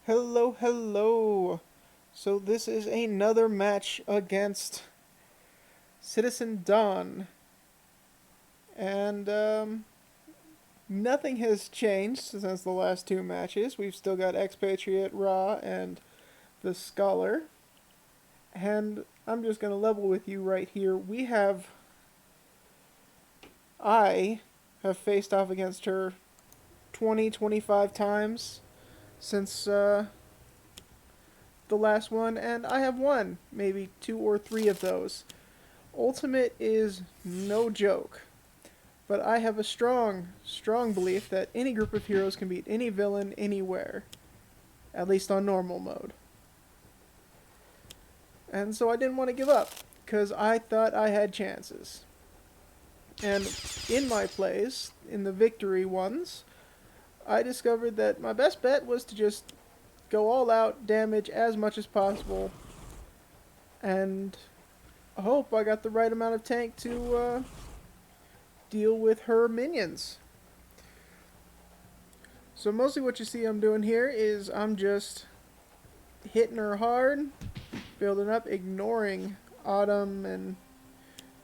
Hello, hello. So this is another match against Citizen Dawn, and nothing has changed since the last two matches. We've still got Expatriette, Ra, and the Scholar, and I'm just gonna level with you right here. I have faced off against her 20, 25 times since the last one, and I have won maybe two or three of those. Ultimate is no joke, but I have a strong, strong belief that any group of heroes can beat any villain anywhere, at least on normal mode. And so I didn't want to give up, because I thought I had chances. And in my plays, in the victory ones, I discovered that my best bet was to just go all out, damage as much as possible, and hope I got the right amount of tank to deal with her minions. So mostly what you see I'm doing here is I'm just hitting her hard, building up, ignoring Autumn and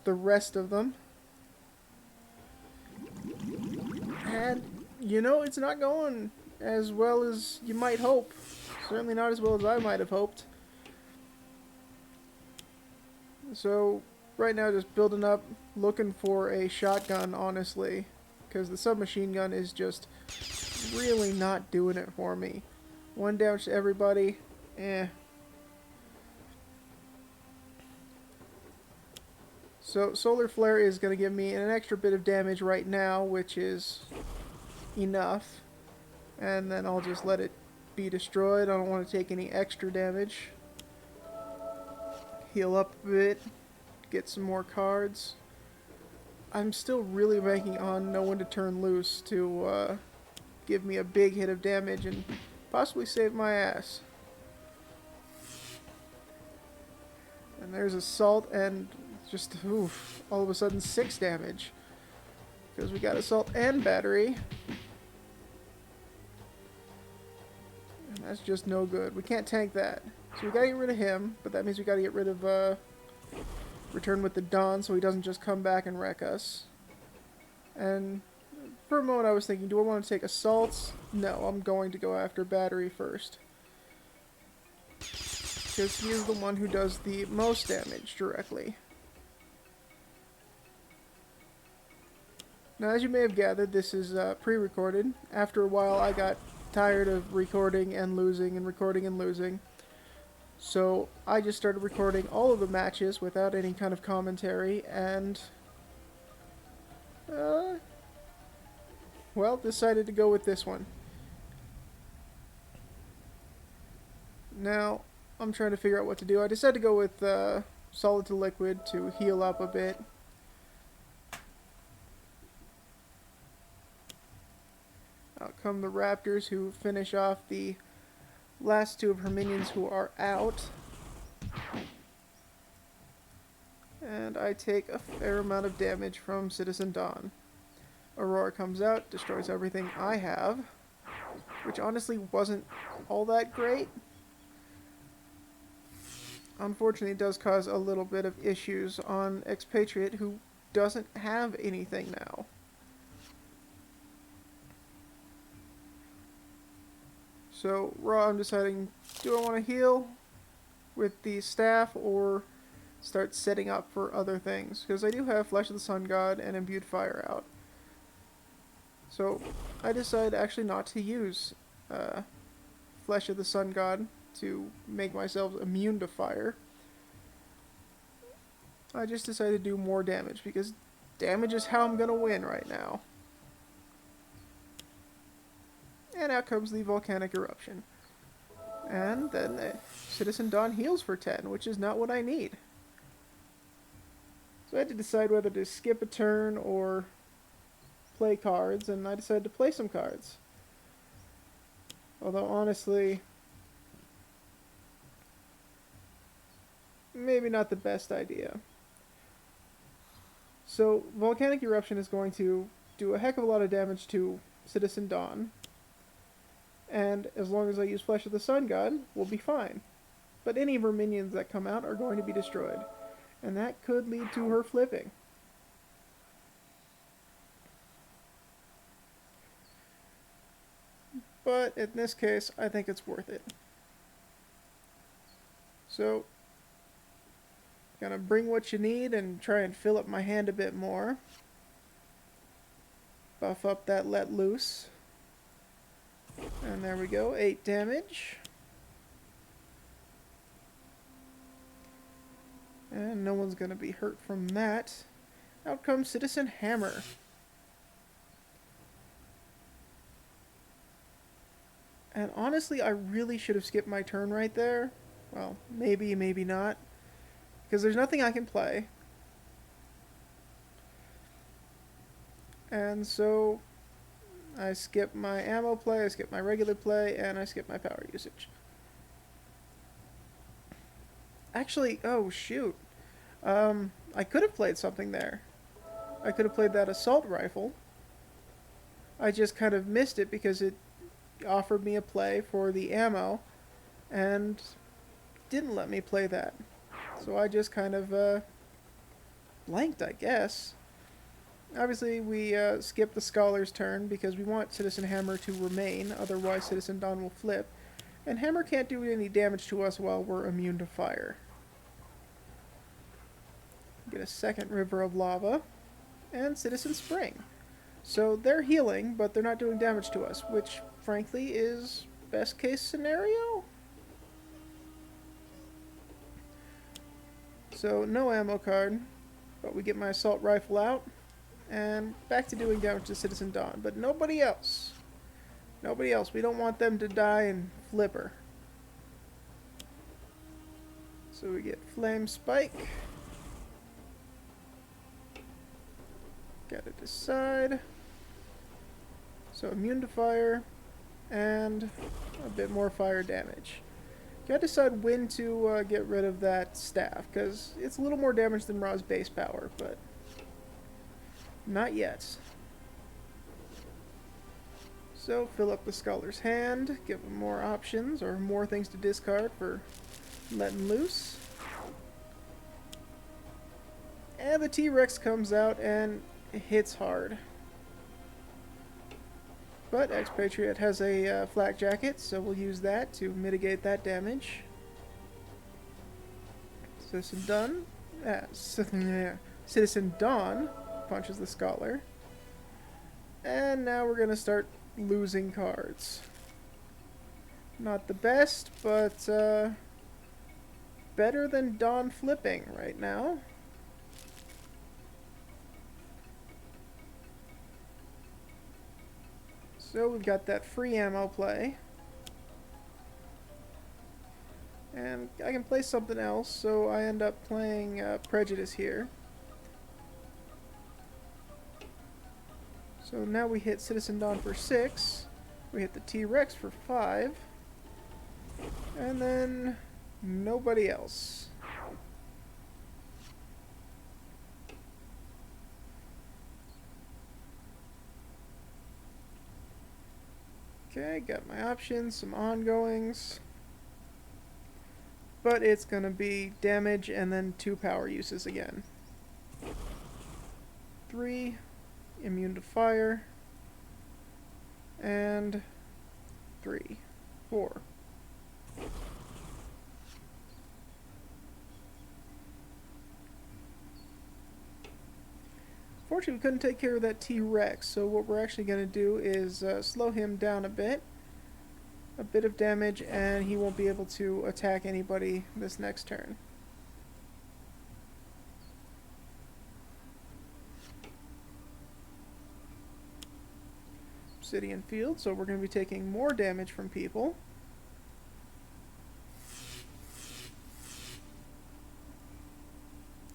the rest of them. And, it's not going as well as you might hope. Certainly not as well as I might have hoped. So, right now just building up, looking for a shotgun, honestly. Because the submachine gun is just really not doing it for me. One damage to everybody, eh. So Solar Flare is going to give me an extra bit of damage right now, which is enough. And then I'll just let it be destroyed. I don't want to take any extra damage. Heal up a bit, get some more cards. I'm still really banking on no one to turn loose to give me a big hit of damage and possibly save my ass. And there's Assault and just, oof, all of a sudden 6 damage. Because we got Assault and Battery. And that's just no good. We can't tank that. So we gotta get rid of him, but that means we gotta get rid of, Return with the Dawn so he doesn't just come back and wreck us. And for a moment I was thinking, do I want to take Assaults? No, I'm going to go after Battery first. Because he is the one who does the most damage directly. Now, as you may have gathered, this is pre-recorded. After a while, I got tired of recording and losing and recording and losing. So I just started recording all of the matches without any kind of commentary, and well, decided to go with this one. Now, I'm trying to figure out what to do. I decided to go with Solid to Liquid to heal up a bit. Out come the Raptors, who finish off the last two of her minions who are out. And I take a fair amount of damage from Citizen Dawn. Aurora comes out, destroys everything I have, which honestly wasn't all that great. Unfortunately, it does cause a little bit of issues on Expatriette, who doesn't have anything now. So, Raw, I'm deciding, do I want to heal with the staff or start setting up for other things? Because I do have Flesh of the Sun God and Imbued Fire out. So, I decide actually not to use Flesh of the Sun God to make myself immune to fire. I just decided to do more damage because damage is how I'm going to win right now. And out comes the Volcanic Eruption. And then Citizen Dawn heals for 10, which is not what I need. So I had to decide whether to skip a turn or play cards, and I decided to play some cards. Although honestly, maybe not the best idea. So Volcanic Eruption is going to do a heck of a lot of damage to Citizen Dawn. And as long as I use Flesh of the Sun God, we'll be fine. But any of her minions that come out are going to be destroyed. And that could lead to her flipping. But in this case, I think it's worth it. So, gonna bring what you need and try and fill up my hand a bit more. Buff up that Let Loose. And there we go, 8 damage. And no one's gonna be hurt from that. Out comes Citizen Hammer. And honestly, I really should have skipped my turn right there. Well, maybe, maybe not. Because there's nothing I can play. And so I skip my ammo play, I skip my regular play, and I skip my power usage. Actually, oh shoot. I could have played something there. I could have played that assault rifle. I just kind of missed it because it offered me a play for the ammo and didn't let me play that. So I just kind of blanked, I guess. Obviously, we skip the Scholar's turn because we want Citizen Hammer to remain, otherwise Citizen Dawn will flip. And Hammer can't do any damage to us while we're immune to fire. Get a second River of Lava, and Citizen Spring. So they're healing, but they're not doing damage to us, which, frankly, is best case scenario? So, no ammo card, but we get my assault rifle out, and back to doing damage to Citizen Dawn, but nobody else. Nobody else. We don't want them to die and flipper. So we get Flame Spike. Gotta decide. So immune to fire, and a bit more fire damage. Gotta decide when to get rid of that staff, because it's a little more damage than Ra's base power, but not yet. So fill up the Scholar's hand, give him more options, or more things to discard for letting loose. And the T-Rex comes out and hits hard. But Expatriette has a flak jacket, so we'll use that to mitigate that damage. Citizen Dawn punches the Scholar. And now we're going to start losing cards. Not the best, but better than Dawn flipping right now. So we've got that free ammo play. And I can play something else, so I end up playing Prejudice here. So now we hit Citizen Dawn for 6. We hit the T-Rex for 5. And then nobody else. Okay, got my options, some ongoings. But it's gonna be damage and then 2 power uses again. 3, immune to fire. And 3, 4. Fortunately, we couldn't take care of that T-Rex, so what we're actually going to do is slow him down a bit of damage, and he won't be able to attack anybody this next turn. Obsidian Field, so we're going to be taking more damage from people.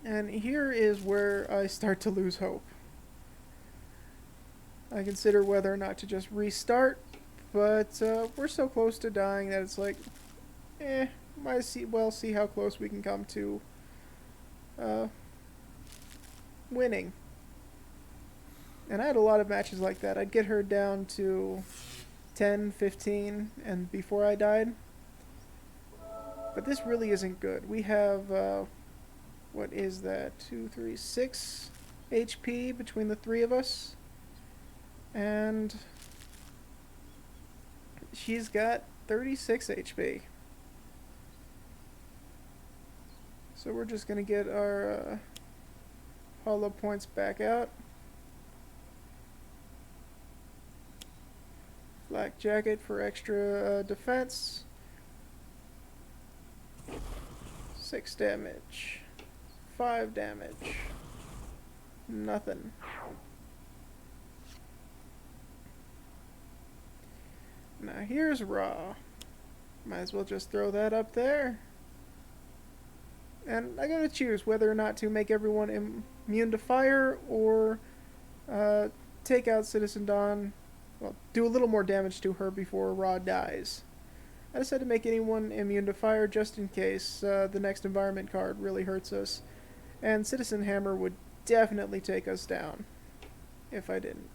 And here is where I start to lose hope. I consider whether or not to just restart, but we're so close to dying that it's like, might see how close we can come to winning. And I had a lot of matches like that. I'd get her down to 10, 15, and before I died. But this really isn't good. We have, what is that? 2, 3, 6 HP between the three of us. And she's got 36 HP. So we're just going to get our hollow points back out. Black jacket for extra defense. 6 damage. 5 damage. Nothing. Now here's raw. Might as well just throw that up there. And I gotta choose whether or not to make everyone immune to fire or take out Citizen Dawn. Well, do a little more damage to her before Raw dies. I decided to make anyone immune to fire just in case the next environment card really hurts us. And Citizen Hammer would definitely take us down if I didn't.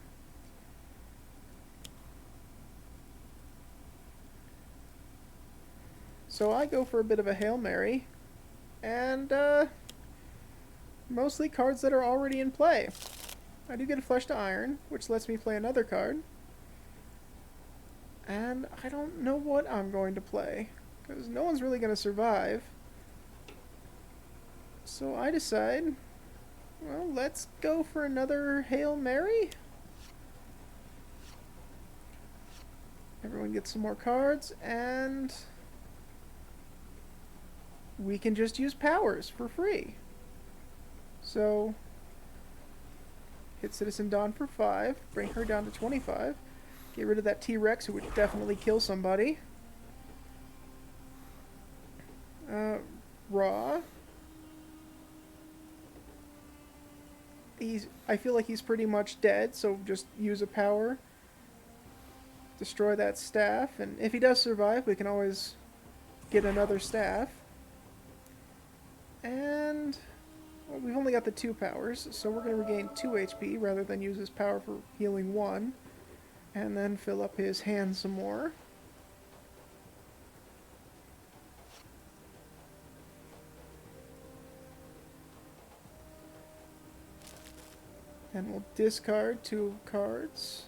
So I go for a bit of a Hail Mary, and mostly cards that are already in play. I do get a Flesh to Iron, which lets me play another card. And I don't know what I'm going to play, because no one's really going to survive. So I decide, well, let's go for another Hail Mary. Everyone gets some more cards, and we can just use powers for free. So, hit Citizen Dawn for 5, bring her down to 25, get rid of that T-Rex who would definitely kill somebody. Raw. I feel like he's pretty much dead, so just use a power. Destroy that staff, and if he does survive, we can always get another staff. And well, we've only got the 2 powers, so we're going to regain 2 HP rather than use his power for healing 1. And then fill up his hand some more. And we'll discard 2 cards.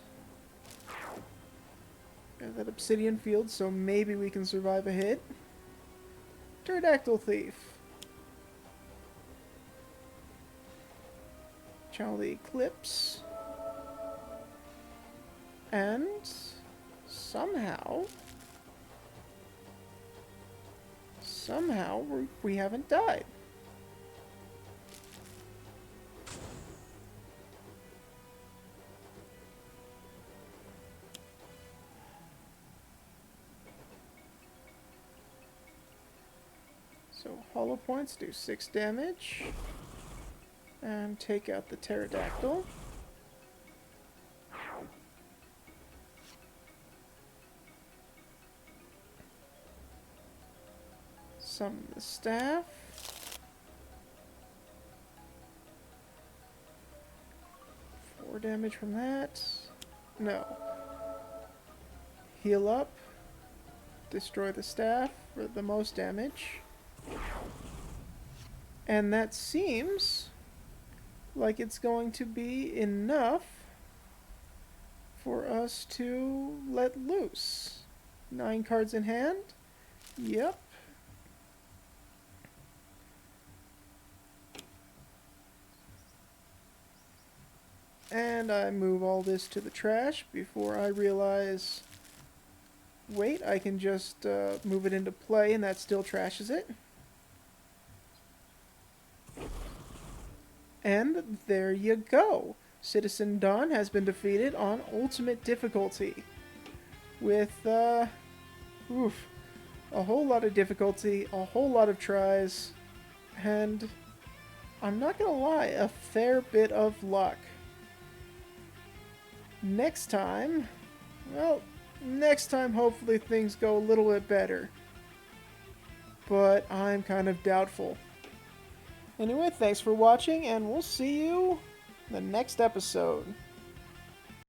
Got that Obsidian Field, so maybe we can survive a hit. Pterodactyl Thief. Channel the Eclipse. And somehow we haven't died. So hollow points do 6 damage. And take out the pterodactyl. Summon the staff. Four damage from that. No. Heal up. Destroy the staff for the most damage. And that seems like it's going to be enough for us to let loose. 9 cards in hand. Yep. And I move all this to the trash before I realize, wait, I can just move it into play and that still trashes it. And there you go. Citizen Dawn has been defeated on ultimate difficulty. With, a whole lot of difficulty, a whole lot of tries, and I'm not gonna lie, a fair bit of luck. Next time hopefully things go a little bit better. But I'm kind of doubtful. Anyway, thanks for watching, and we'll see you in the next episode.